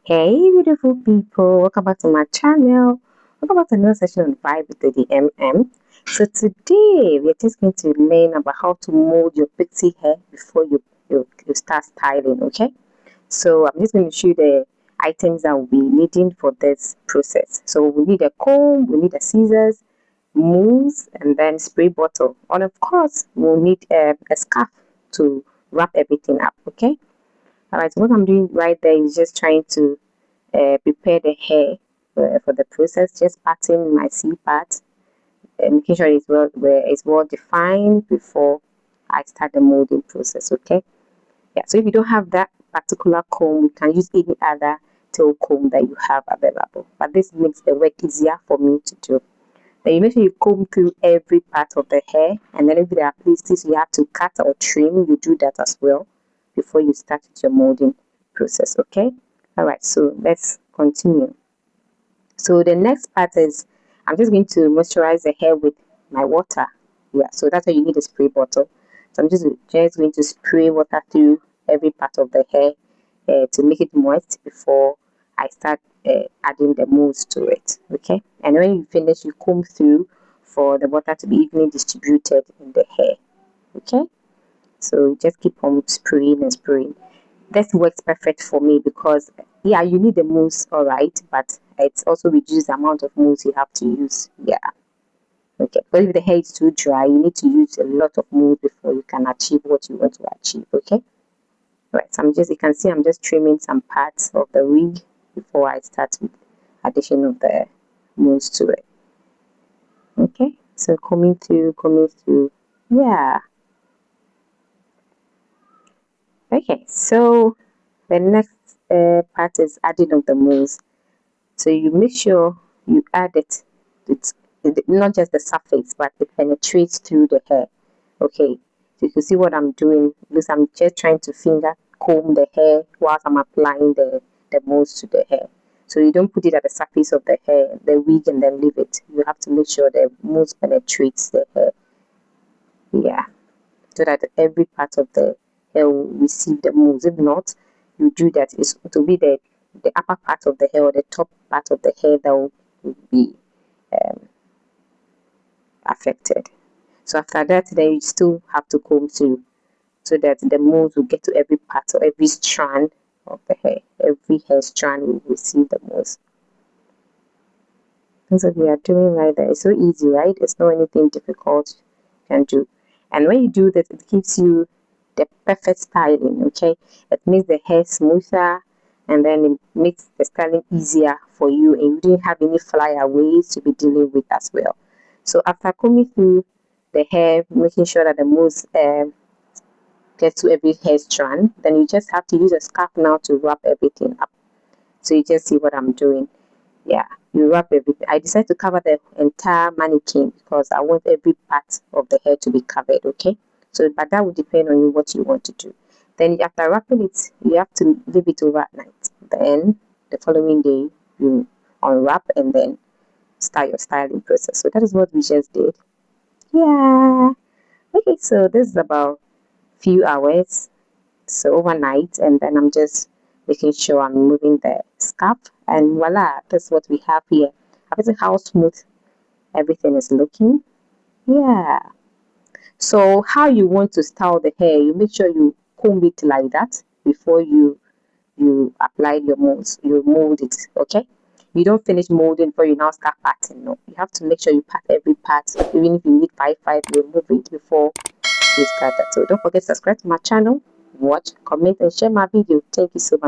Hey beautiful people, welcome back to my channel. Welcome back to another session on Vibe with the MM. So today we're just going to learn about how to mold your pixie hair before you start styling, okay? So I'm just going to show you the items that we'll be needing for this process. So we need a comb, we need a scissors, mousse, and then spray bottle. And of course, we'll need a scarf to wrap everything up, okay? Alright, so what I'm doing right there is just trying to prepare the hair for the process, just parting my C part and making sure it's well defined before I start the molding process. Okay, yeah. So if you don't have that particular comb, you can use any other tail comb that you have available. But this makes the work easier for me to do. Then you make sure you comb through every part of the hair, and then if there are places you have to cut or trim, you do that as well before you start your molding process. Okay. All right. So let's continue. So the next part is I'm just going to moisturize the hair with my water. Yeah, so that's why you need a spray bottle. So I'm just going to spray water through every part of the hair to make it moist before I start adding the mousse to it. Okay, and when you finish, you comb through for the water to be evenly distributed in the hair. Okay, so just keep on spraying and spraying. This works perfect for me because yeah, you need the mousse, all right, but it's also reduce the amount of mousse you have to use. Yeah, okay. But if the hair is too dry, you need to use a lot of mousse before you can achieve what you want to achieve. Okay, right. So you can see I'm just trimming some parts of the wig before I start with addition of the mousse to it. Okay, so coming through. Yeah. Okay, so the next part is adding of the mousse. So you make sure you add it. It's not just the surface, but it penetrates through the hair. Okay, so you can see what I'm doing because I'm just trying to finger comb the hair whilst I'm applying the mousse to the hair. So you don't put it at the surface of the hair, the wig, and then leave it. You have to make sure the mousse penetrates the hair. Yeah, so that every part of the hair will receive the mousse. If not, you do that, it will be the upper part of the hair or the top part of the hair that will be affected. So after that, then you still have to comb through so that the mousse will get to every part or every strand of the hair. Every hair strand will receive the mousse. That's what we are doing right there. It's so easy, right? It's not anything difficult you can do. And when you do that, it gives you the perfect styling, okay? It makes the hair smoother and then it makes the styling easier for you and you didn't have any flyaways to be dealing with as well. So after combing through the hair, making sure that the mousse gets to every hair strand, then you just have to use a scarf now to wrap everything up. So you just see what I'm doing. Yeah, you wrap everything. I decided to cover the entire mannequin because I want every part of the hair to be covered, okay? So, but that would depend on you what you want to do. Then after wrapping it, you have to leave it overnight. Then the following day, you unwrap and then start your styling process. So that is what we just did. Yeah. Okay, so this is about few hours, so overnight, and then I'm just making sure I'm removing the scarf, and voila, that's what we have here. Obviously how smooth everything is looking. Yeah, so how you want to style the hair, you make sure you comb it like that before you apply your molds, you mold it. Okay, you don't finish molding before you now start parting. No, you have to make sure you part every part. Even if you need 5 remove it before you start that. So don't forget to subscribe to my channel, watch, comment, and share my video. Thank you so much.